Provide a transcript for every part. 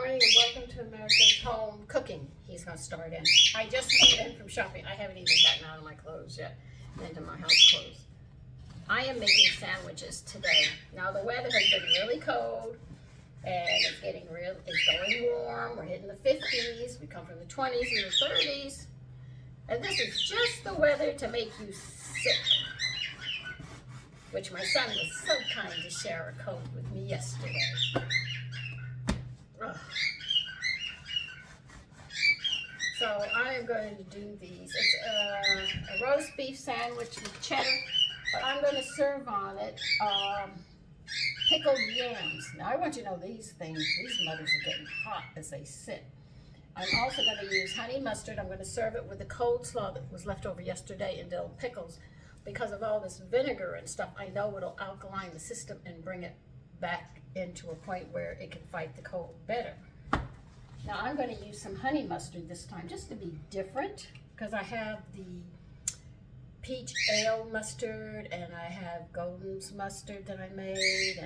morning and welcome to America's Home Cooking. He's going to start in. I just came in from shopping. I haven't even gotten out of my clothes yet, into my house clothes. I am making sandwiches today. Now the weather has been really cold and it's going warm. We're hitting the 50s. We come from the 20s and the 30s. And this is just the weather to make you sick. Which my son was so kind to share a coat with me yesterday. Ugh. So I am going to do these. It's a roast beef sandwich with cheddar, but I'm going to serve on it pickled yams. Now I want you to know these mothers are getting hot as they sit. I'm also going to use honey mustard. I'm going to serve it with the coleslaw that was left over yesterday and dill pickles. Because of all this vinegar and stuff, I know it'll alkaline the system and bring it back into a point where it can fight the cold better. Now I'm going to use some honey mustard this time just to be different, because I have the peach ale mustard and I have Golden's mustard that I made,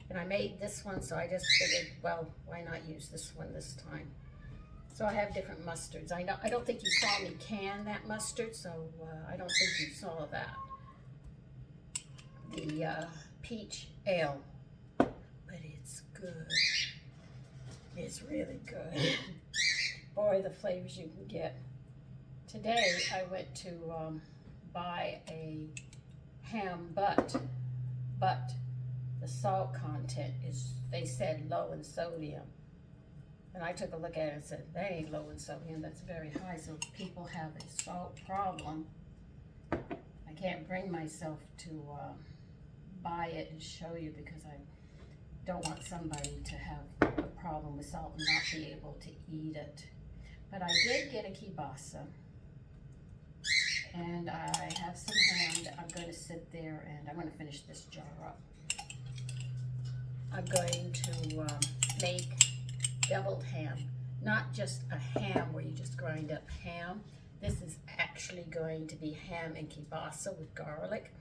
and I made this one, so I just figured, well, why not use this one this time? So I have different mustards. I don't think you saw me can that mustard, so I don't think you saw that. The peach ale, but it's good. It's really good. Boy, the flavors you can get. Today I went to buy a ham butt, but the salt content is, they said, low in sodium. And I took a look at it and said, that ain't low in sodium, that's very high. So if people have a salt problem, I can't bring myself to buy it and show you, because I don't want somebody to have a problem with salt and not be able to eat it. But I did get a kielbasa, and I have some ham that I'm going to sit there, and I'm going to finish this jar up. I'm going to make deviled ham, not just a ham where you just grind up ham. This is actually going to be ham and kielbasa with garlic,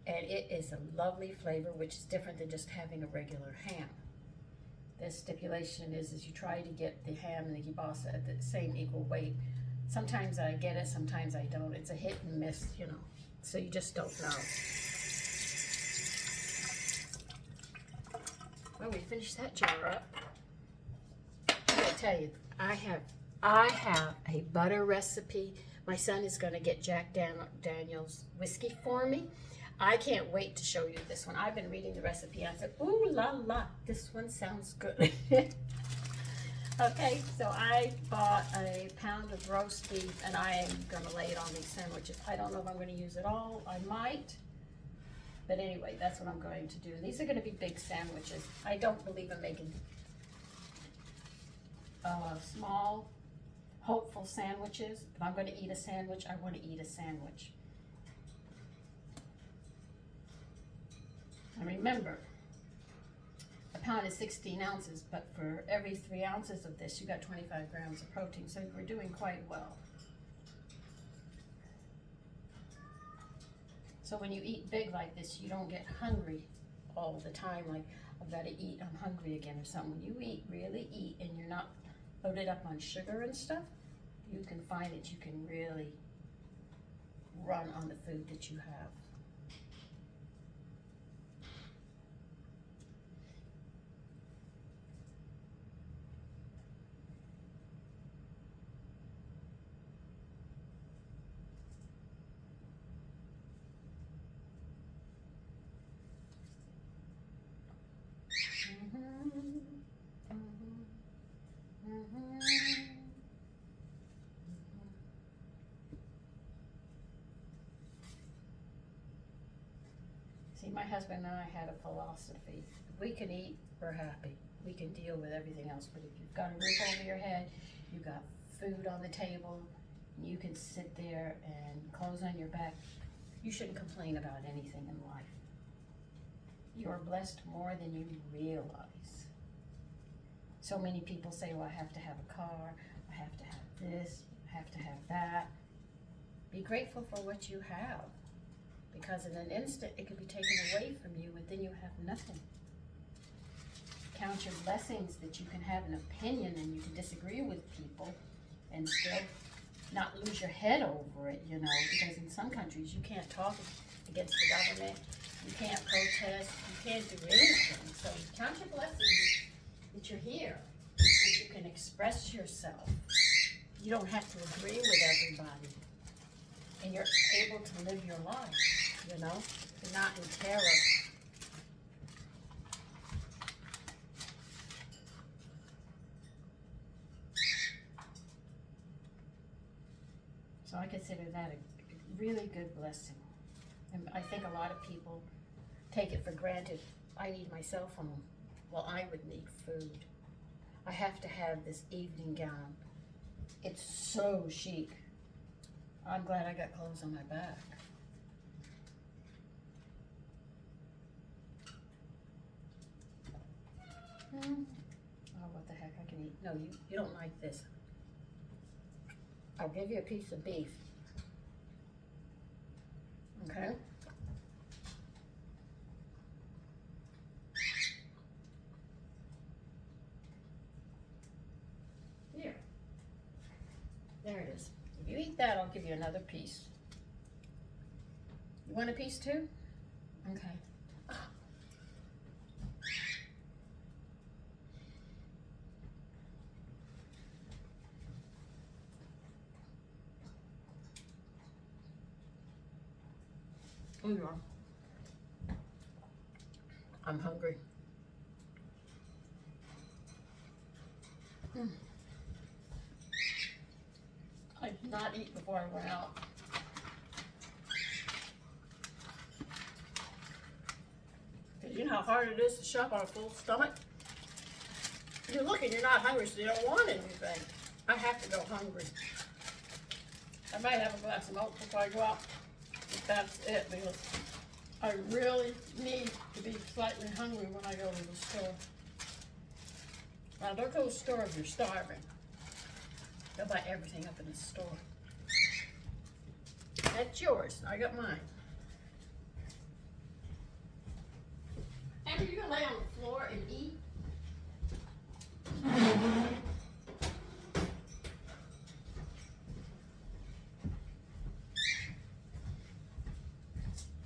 and it is a lovely flavor, which is different than just having a regular ham. The stipulation is you try to get the ham and the kielbasa at the same equal weight. Sometimes I get it, sometimes I don't. It's a hit and miss, you know, so you just don't know. Well, we finished that jar up. Tell you, I have a butter recipe. My son is going to get Jack Daniel's whiskey for me. I can't wait to show you this one. I've been reading the recipe and I said, ooh la la, this one sounds good. Okay, so I bought a pound of roast beef and I am going to lay it on these sandwiches. I don't know if I'm going to use it all. I might. But anyway, that's what I'm going to do. And these are going to be big sandwiches. I don't believe in making small, hopeful sandwiches. If I'm going to eat a sandwich, I want to eat a sandwich. And remember, a pound is 16 ounces, but for every 3 ounces of this, you got 25 grams of protein, so we're doing quite well. So when you eat big like this, you don't get hungry all the time, like, I've got to eat, I'm hungry again or something. When you really eat, and you're not loaded up on sugar and stuff, you can find that you can really run on the food that you have. See, my husband and I had a philosophy. If we can eat, we're happy. We can deal with everything else. But if you've got a roof over your head, you've got food on the table, and you can sit there and clothes on your back, you shouldn't complain about anything in life. You are blessed more than you realize. So many people say, well, I have to have a car, I have to have this, I have to have that. Be grateful for what you have, because in an instant it could be taken away from you and then you have nothing. count your blessings that you can have an opinion and you can disagree with people and still not lose your head over it, you know, because in some countries you can't talk against the government, you can't protest, you can't do anything. So count your blessings that you're here, that you can express yourself. You don't have to agree with everybody. And you're able to live your life, you know? You're not in terror. So I consider that a really good blessing. And I think a lot of people take it for granted. I need my cell phone. Well, I would need food. I have to have this evening gown. It's so chic. I'm glad I got clothes on my back. Oh, what the heck, I can eat. No, you don't like this. I'll give you a piece of beef. Okay? Here. There it is. If you eat that, I'll give you another piece. You want a piece too? Okay. Oh, you are. I'm hungry. I did not eat before I went out. Because you know how hard it is to shop on a full stomach? You look and you're not hungry, so you don't want anything. I have to go hungry. I might have a glass of milk before I go out. But that's it, because I really need to be slightly hungry when I go to the store. Now, don't go to the store if you're starving. They'll buy everything up in the store. That's yours. I got mine. Amber, you gonna lay on the floor and eat?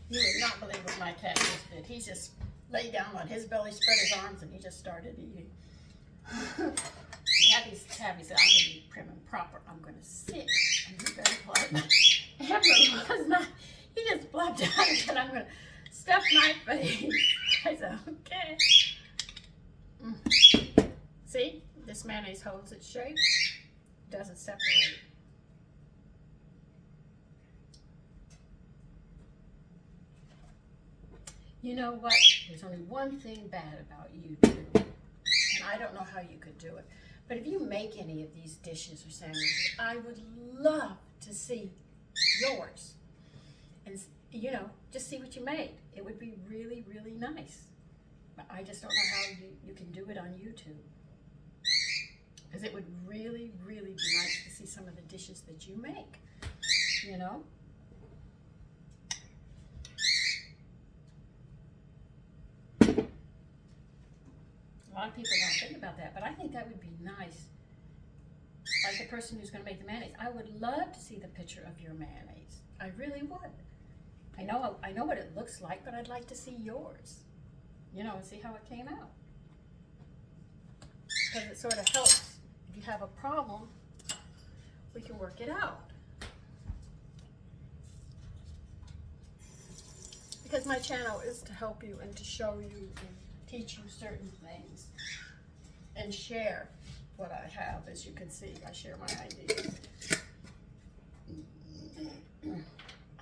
You would not believe what my cat just did. He just laid down on his belly, spread his arms, and he just started eating. Tabby said, I'm going to be prim and proper. I'm going to sit and be very polite. Amber was not. He just blabbed out and said, I'm going to stuff my face. I said, okay. See? This mayonnaise holds its shape. Doesn't separate. You know what? There's only one thing bad about YouTube. And I don't know how you could do it. But if you make any of these dishes or sandwiches, I would love to see yours. And, you know, just see what you made. It would be really, really nice. But I just don't know how you can do it on YouTube. Because it would really, really be nice to see some of the dishes that you make. You know? A lot of people don't think about that, but I think that would be nice. Like the person who's going to make the mayonnaise. I would love to see the picture of your mayonnaise. I really would. I know what it looks like, but I'd like to see yours. You know, and see how it came out. Because it sort of helps. If you have a problem, we can work it out. Because my channel is to help you and to show you and teach you certain things and share what I have. As you can see, I share my ideas.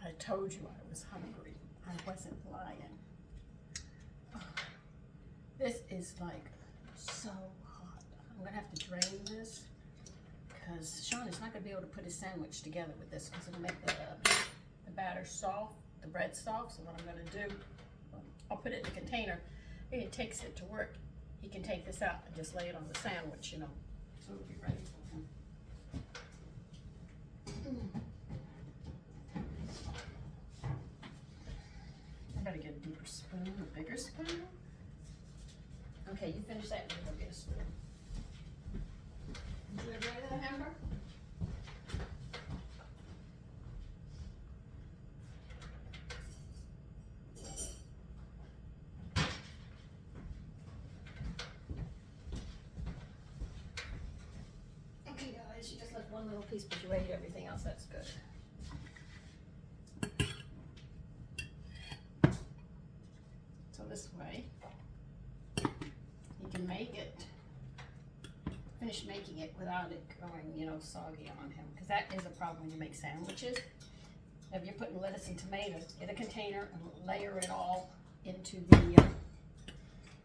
I told you I was hungry. I wasn't lying. This is like so hot. I'm gonna have to drain this because Sean is not gonna be able to put his sandwich together with this because it'll make the batter soft, the bread soft. So what I'm gonna do, I'll put it in a container. If he takes it to work, he can take this out and just lay it on the sandwich, you know. So it'll be ready for him. I gotta get a deeper spoon, a bigger spoon. Okay, you finish that. one little piece, but you ate everything else. That's good. So this way, you can make it, finish making it without it going, you know, soggy on him. Because that is a problem when you make sandwiches. If you're putting lettuce and tomatoes, get a container and layer it all into the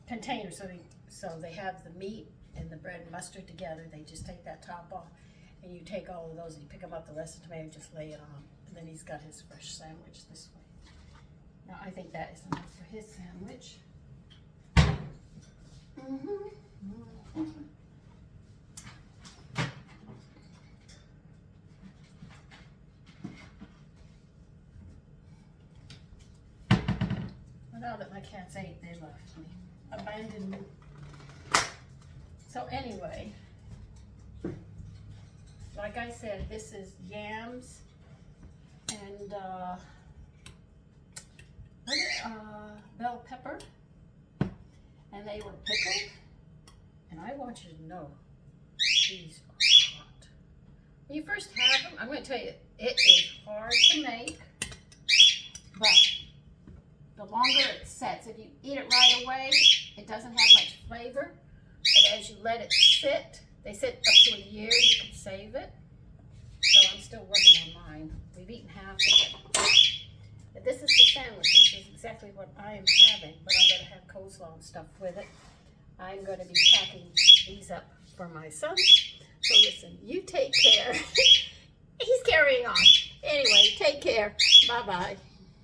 container. So they have the meat and the bread and mustard together. They just take that top off, and you take all of those and you pick them up, the rest of the tomato, just lay it on. And then he's got his fresh sandwich this way. Now I think that is enough for his sandwich. Now that my cats ate, they left me, abandoned me. So anyway, like I said, this is yams and bell pepper, and they were pickled. And I want you to know, these are hot. When you first have them, I'm going to tell you, it is hard to make, but the longer it sets, if you eat it right away, it doesn't have much flavor. But as you let it sit, they sit up to a year, you can save it. So I'm still working on mine. We've eaten half of it. But this is the sandwich. This is exactly what I am having, but I'm going to have coleslaw and stuff with it. I'm going to be packing these up for my son. So listen, you take care. He's carrying on. Anyway, take care. Bye-bye.